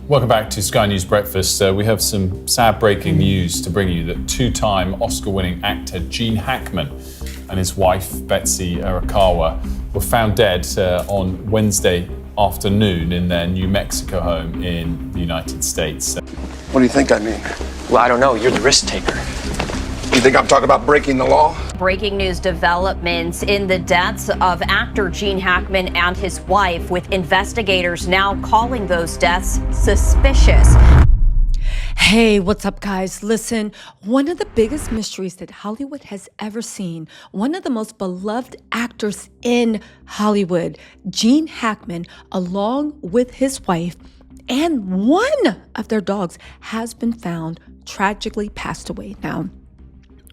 Welcome back to Sky News Breakfast. We have some sad breaking news to bring you that two-time Oscar-winning actor Gene Hackman and his wife, Betsy Arakawa, were found dead on Wednesday afternoon in their New Mexico home in the United States. What do you think I mean? Well, I don't know. You're the risk taker. You think I'm talking about breaking the law? Breaking news developments in the deaths of actor Gene Hackman and his wife, with investigators now calling those deaths suspicious. Hey, what's up, guys? Listen, one of the biggest mysteries that Hollywood has ever seen, one of the most beloved actors in Hollywood, Gene Hackman, along with his wife and one of their dogs, has been found tragically passed away. Now,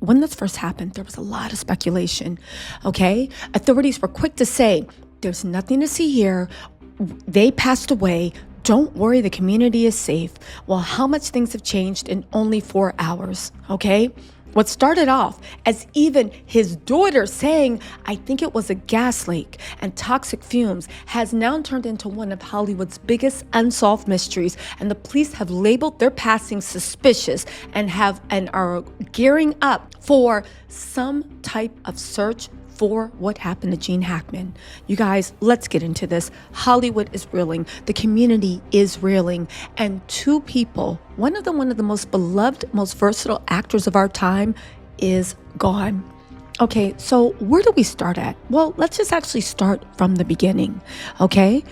when this first happened, there was a lot of speculation, okay? Authorities were quick to say, there's nothing to see here. They passed away. Don't worry, the community is safe. Well, how much things have changed in only 4 hours, okay? What started off as even his daughter saying, I think it was a gas leak and toxic fumes, has now turned into one of Hollywood's biggest unsolved mysteries. And the police have labeled their passing suspicious and are gearing up for some type of search for what happened to Gene Hackman. You guys, let's get into this. Hollywood is reeling. The community is reeling. And two people, one of the most beloved, most versatile actors of our time, is gone. Okay, so where do we start at? Well, let's just actually start from the beginning, okay?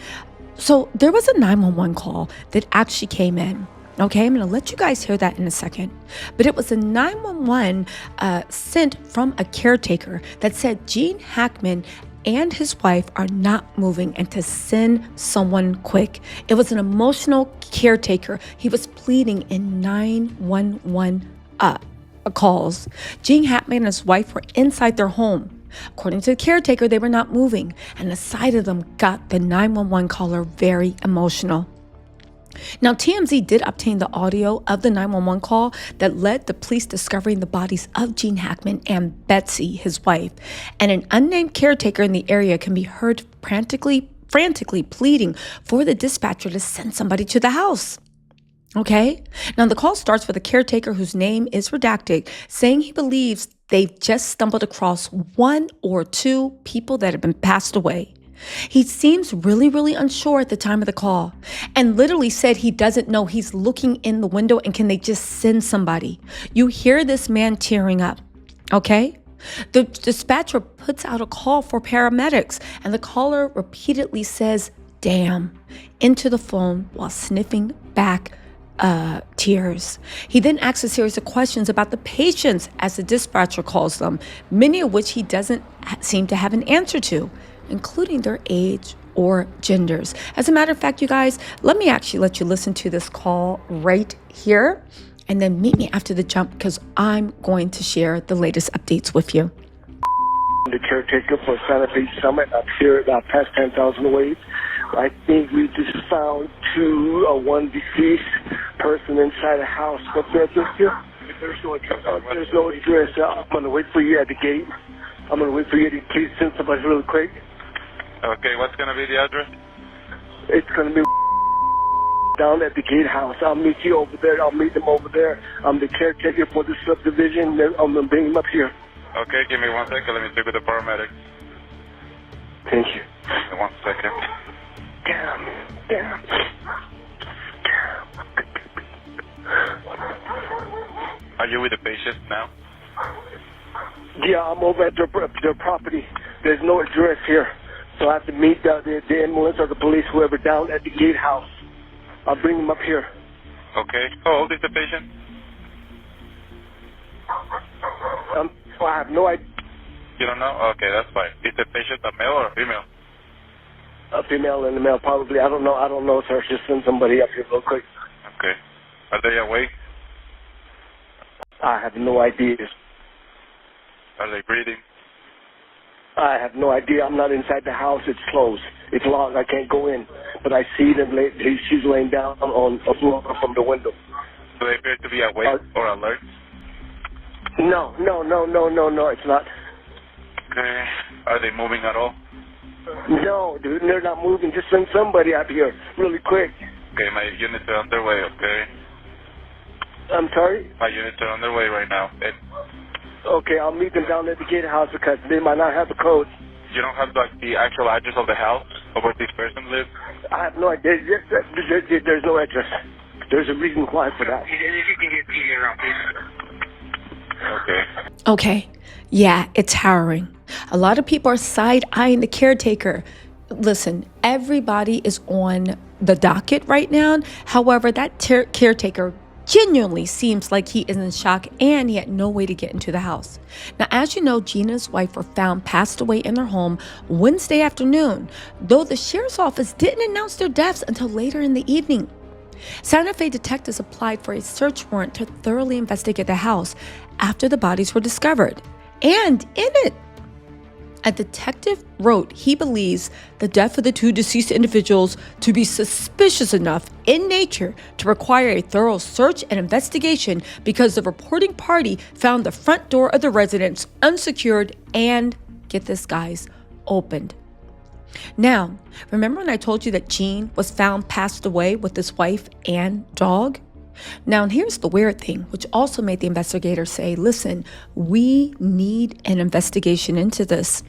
So there was a 911 call that actually came in. Okay, I'm going to let you guys hear that in a second. But it was a 911 sent from a caretaker that said Gene Hackman and his wife are not moving and to send someone quick. It was an emotional caretaker. He was pleading in 911 calls. Gene Hackman and his wife were inside their home. According to the caretaker, they were not moving, and the sight of them got the 911 caller very emotional. Now, TMZ did obtain the audio of the 911 call that led the police discovering the bodies of Gene Hackman and Betsy, his wife. And an unnamed caretaker in the area can be heard frantically pleading for the dispatcher to send somebody to the house. Okay? Now, the call starts with a caretaker whose name is redacted, saying he believes they've just stumbled across one or two people that have been passed away. He seems really unsure at the time of the call and literally said he doesn't know. He's looking in the window and can they just send somebody? You hear this man tearing up, okay? The dispatcher puts out a call for paramedics and the caller repeatedly says, damn, into the phone while sniffing back tears. He then asks a series of questions about the patients, as the dispatcher calls them, many of which he doesn't seem to have an answer to, including their age or genders. As a matter of fact, you guys, let me actually let you listen to this call right here and then meet me after the jump because I'm going to share the latest updates with you. The caretaker for Santa Fe Summit up here about past 10,000 waves. I think we just found one deceased person inside a house. What's the address here? There's no address. There's no address. I'm going to wait for you at the gate. I'm going to wait for you to please send somebody really quick. Okay, what's going to be the address? It's going to be down at the gatehouse. I'll meet you over there. I'll meet them over there. I'm the caretaker for the subdivision. I'm going to bring them up here. Okay, give me 1 second. Let me speak with the paramedics. Thank you. Give me 1 second. Damn. Are you with the patient now? Yeah, I'm over at their property. There's no address here. So I have to meet the ambulance or the police, whoever, down at the gatehouse. I'll bring them up here. Okay. How old is the patient? I have no idea. You don't know? Okay, that's fine. Is the patient a male or a female? A female and a male, probably. I don't know, sir. Just send somebody up here real quick. Okay. Are they awake? I have no idea. Are they breathing? I have no idea. I'm not inside the house. It's closed. It's locked. I can't go in. But I see them. She's laying down on a floor from the window. Do they appear to be awake or alert? No. It's not. Okay. Are they moving at all? No, dude. They're not moving. Just send somebody up here really quick. Okay, my units are underway, okay? I'm sorry? My units are underway right now. Okay, I'll meet them down at the gatehouse because they might not have the code. You don't have like the actual address of the house of where this person lives? I have no idea. There's no address. There's a reason why for that. If you can get TV around, please. Okay. Okay, yeah, it's harrowing. A lot of people are side-eyeing the caretaker. Listen, everybody is on the docket right now. However, that caretaker genuinely seems like he is in shock and he had no way to get into the house. Now, as you know, Gina and his wife were found passed away in their home Wednesday afternoon, though the sheriff's office didn't announce their deaths until later in the evening. Santa Fe detectives applied for a search warrant to thoroughly investigate the house after the bodies were discovered. And in it, a detective wrote he believes the death of the two deceased individuals to be suspicious enough in nature to require a thorough search and investigation because the reporting party found the front door of the residence unsecured and, get this guys, opened. Now, remember when I told you that Gene was found passed away with his wife and dog? Now, here's the weird thing, which also made the investigators say, listen, we need an investigation into this.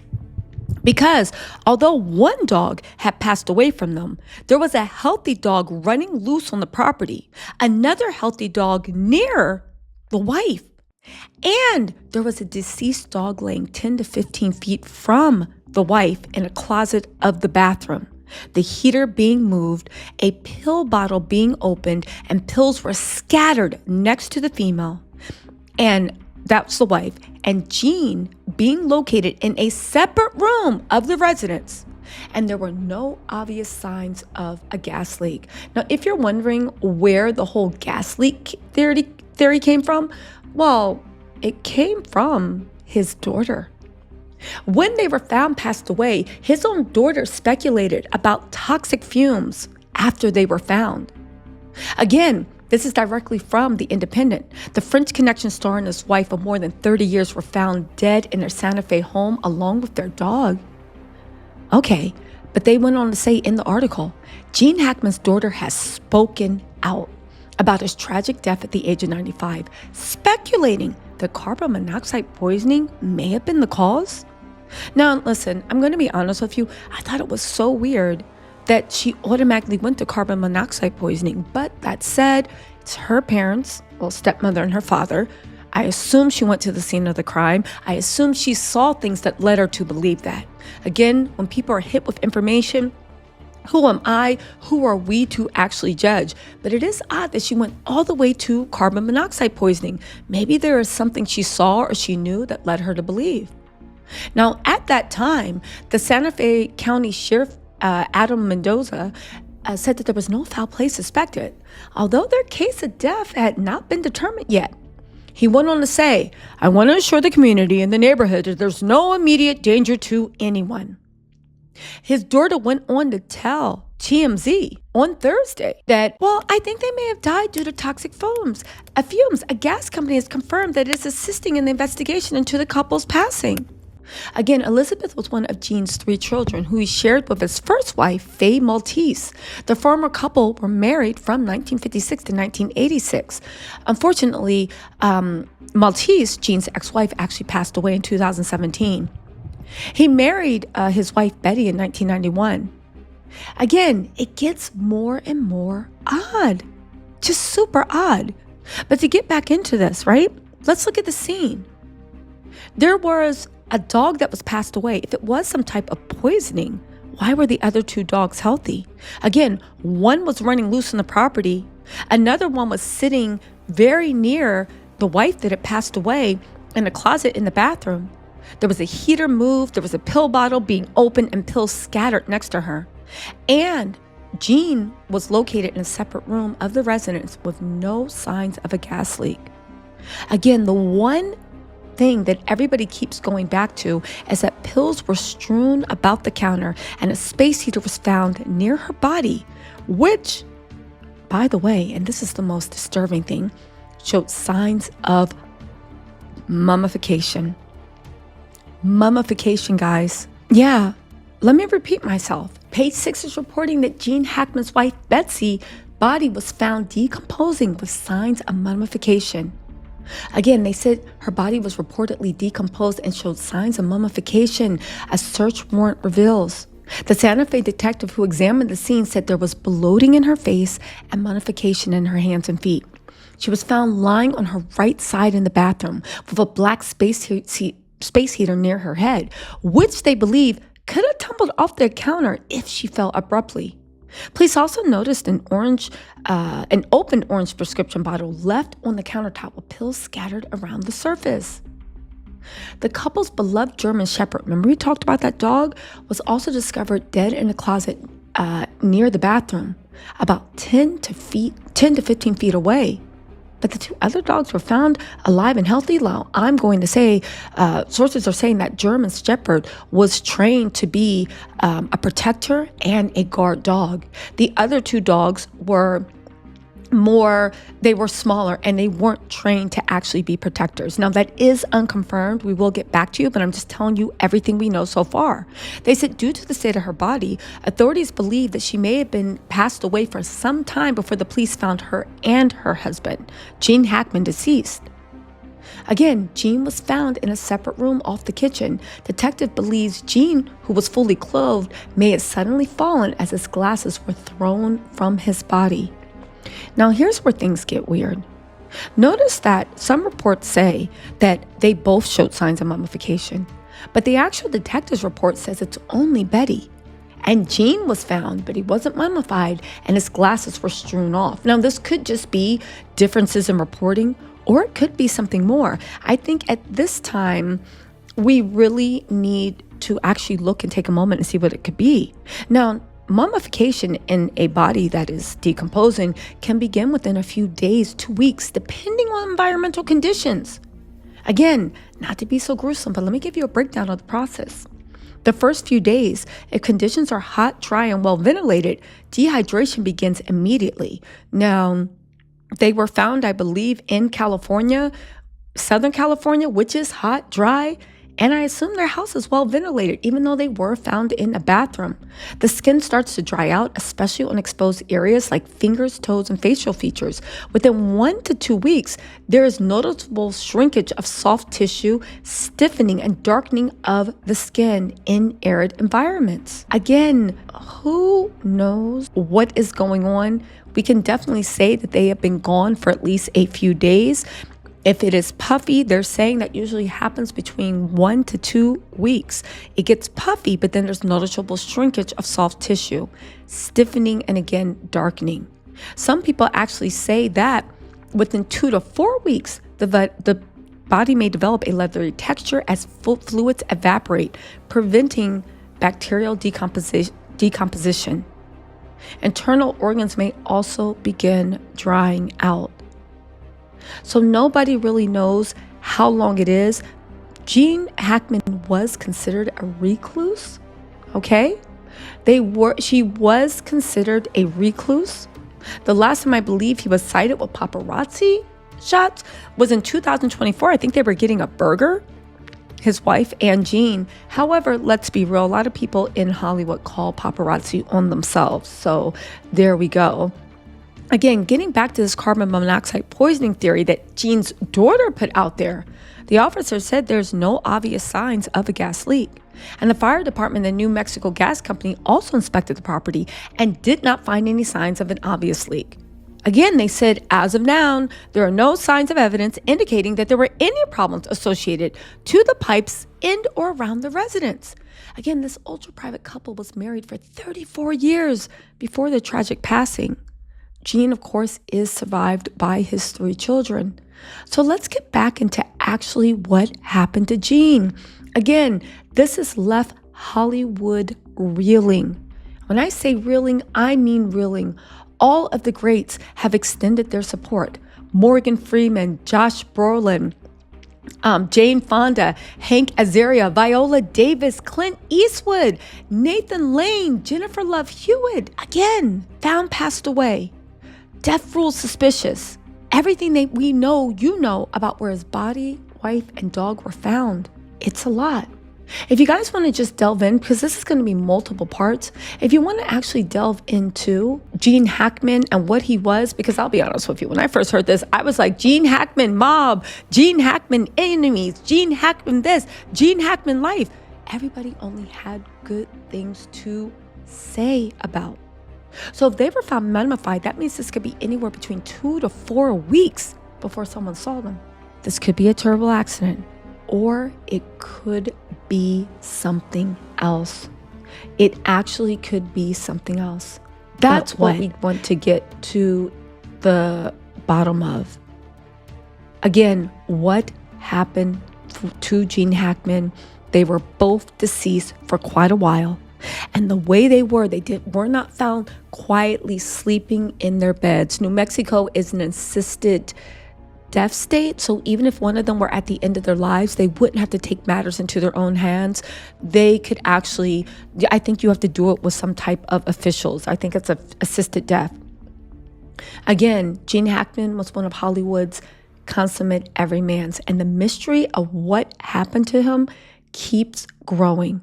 Because although one dog had passed away from them, there was a healthy dog running loose on the property, another healthy dog near the wife, and there was a deceased dog laying 10 to 15 feet from the wife in a closet of the bathroom, the heater being moved, a pill bottle being opened, and pills were scattered next to the female, and that's the wife, and Gene being located in a separate room of the residence. And there were no obvious signs of a gas leak. Now, if you're wondering where the whole gas leak theory came from, well, it came from his daughter. When they were found passed away, his own daughter speculated about toxic fumes after they were found. Again, this is directly from The Independent. The French Connection star and his wife of more than 30 years were found dead in their Santa Fe home along with their dog. Okay, but they went on to say in the article, Gene Hackman's daughter has spoken out about his tragic death at the age of 95, speculating that carbon monoxide poisoning may have been the cause. Now, listen, I'm going to be honest with you. I thought it was so weird that she automatically went to carbon monoxide poisoning. But that said, it's her parents, well, stepmother and her father. I assume she went to the scene of the crime. I assume she saw things that led her to believe that. Again, when people are hit with information, who am I? Who are we to actually judge? But it is odd that she went all the way to carbon monoxide poisoning. Maybe there is something she saw or she knew that led her to believe. Now, at that time, the Santa Fe County Sheriff, Adam Mendoza, said that there was no foul play suspected, although their case of death had not been determined yet. He went on to say, I want to assure the community and the neighborhood that there's no immediate danger to anyone. His daughter went on to tell TMZ on Thursday that, well, I think they may have died due to toxic fumes. A gas company has confirmed that it is assisting in the investigation into the couple's passing. Again, Elizabeth was one of Gene's 3 children who he shared with his first wife, Faye Maltese. The former couple were married from 1956 to 1986. Unfortunately, Maltese, Gene's ex-wife, actually passed away in 2017. He married his wife, Betty, in 1991. Again, it gets more and more odd. Just super odd. But to get back into this, right? Let's look at the scene. There was a dog that was passed away. If it was some type of poisoning, why were the other 2 dogs healthy? Again, one was running loose on the property. Another one was sitting very near the wife that had passed away in a closet in the bathroom. There was a heater moved. There was a pill bottle being opened and pills scattered next to her. And Gene was located in a separate room of the residence with no signs of a gas leak. Again, the one thing that everybody keeps going back to is that pills were strewn about the counter and a space heater was found near her body, which, by the way, and this is the most disturbing thing, showed signs of mummification. Mummification, guys. Yeah, let me repeat myself. Page 6 is reporting that Gene Hackman's wife, Betsy, body was found decomposing with signs of mummification. Again, they said her body was reportedly decomposed and showed signs of mummification, a search warrant reveals. The Santa Fe detective who examined the scene said there was bloating in her face and mummification in her hands and feet. She was found lying on her right side in the bathroom with a black space heater near her head, which they believe could have tumbled off the counter if she fell abruptly. Police also noticed an open orange prescription bottle left on the countertop with pills scattered around the surface. The couple's beloved German Shepherd, remember we talked about that dog, was also discovered dead in a closet near the bathroom, about 10 to 15 feet away. But the two other dogs were found alive and healthy. Now, I'm going to say, sources are saying that German Shepherd was trained to be a protector and a guard dog. The other two dogs were smaller and they weren't trained to actually be protectors. Now that is unconfirmed. We will get back to you, but I'm just telling you everything we know so far. They said due to the state of her body, authorities believe that she may have been passed away for some time before the police found her and her husband, Gene Hackman, deceased. Again, Gene was found in a separate room off the kitchen. Detective believes Gene, who was fully clothed, may have suddenly fallen as his glasses were thrown from his body. Now, here's where things get weird. Notice that some reports say that they both showed signs of mummification, but the actual detective's report says it's only Betty. And Gene was found, but he wasn't mummified, and his glasses were strewn off. Now, this could just be differences in reporting, or it could be something more. I think at this time, we really need to actually look and take a moment and see what it could be. Now, mummification in a body that is decomposing can begin within a few days to weeks, depending on environmental conditions. Again, not to be so gruesome, but let me give you a breakdown of the process. The first few days, if conditions are hot, dry, and well ventilated, dehydration begins immediately. Now, they were found, I believe, in California, Southern California, which is hot, dry, and I assume their house is well ventilated, even though they were found in a bathroom. The skin starts to dry out, especially on exposed areas like fingers, toes, and facial features. Within 1 to 2 weeks, there is noticeable shrinkage of soft tissue, stiffening, and darkening of the skin in arid environments. Again, who knows what is going on? We can definitely say that they have been gone for at least a few days. If it is puffy, they're saying that usually happens between 1 to 2 weeks. It gets puffy, but then there's noticeable shrinkage of soft tissue, stiffening, and again, darkening. Some people actually say that within 2 to 4 weeks, the body may develop a leathery texture as fluids evaporate, preventing bacterial decomposition. Internal organs may also begin drying out. So nobody really knows how long it is. Gene Hackman was considered a recluse, okay? She was considered a recluse. The last time I believe he was cited with paparazzi shots was in 2024. I think they were getting a burger, his wife and Gene. However, let's be real, a lot of people in Hollywood call paparazzi on themselves. So there we go. Again, getting back to this carbon monoxide poisoning theory that Gene's daughter put out there, the officer said there's no obvious signs of a gas leak. And the fire department and the New Mexico Gas Company also inspected the property and did not find any signs of an obvious leak. Again, they said, as of now, there are no signs of evidence indicating that there were any problems associated to the pipes in or around the residence. Again, this ultra-private couple was married for 34 years before their tragic passing. Gene, of course, is survived by his 3 children. So let's get back into actually what happened to Gene. Again, this has left Hollywood reeling. When I say reeling, I mean reeling. All of the greats have extended their support. Morgan Freeman, Josh Brolin, Jane Fonda, Hank Azaria, Viola Davis, Clint Eastwood, Nathan Lane, Jennifer Love Hewitt, again, found passed away. Death rule suspicious. Everything that we know, you know, about where his body, wife, and dog were found. It's a lot. If you guys want to just delve in, because this is going to be multiple parts, if you want to actually delve into Gene Hackman and what he was, because I'll be honest with you, when I first heard this, I was like, Gene Hackman mob, Gene Hackman enemies, Gene Hackman this, Gene Hackman life. Everybody only had good things to say about. So if they were found mummified, that means this could be anywhere between 2 to 4 weeks before someone saw them. This could be a terrible accident, or it could be something else. It actually could be something else. That's what we want to get to the bottom of. Again, what happened to Gene Hackman? They were both deceased for quite a while. And the way they were not found quietly sleeping in their beds. New Mexico is an assisted death state, so even if one of them were at the end of their lives, they wouldn't have to take matters into their own hands. They could actually, I think you have to do it with some type of officials. I think it's an assisted death. Again, Gene Hackman was one of Hollywood's consummate everymans, and the mystery of what happened to him keeps growing.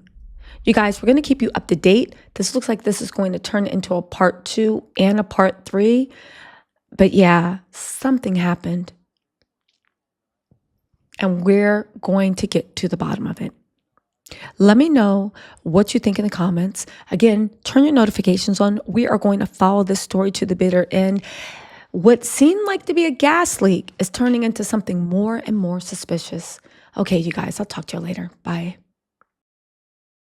You guys, we're going to keep you up to date. This looks like this is going to turn into a part 2 and a part 3. But yeah, something happened. And we're going to get to the bottom of it. Let me know what you think in the comments. Again, turn your notifications on. We are going to follow this story to the bitter end. What seemed like to be a gas leak is turning into something more and more suspicious. Okay, you guys, I'll talk to you later. Bye.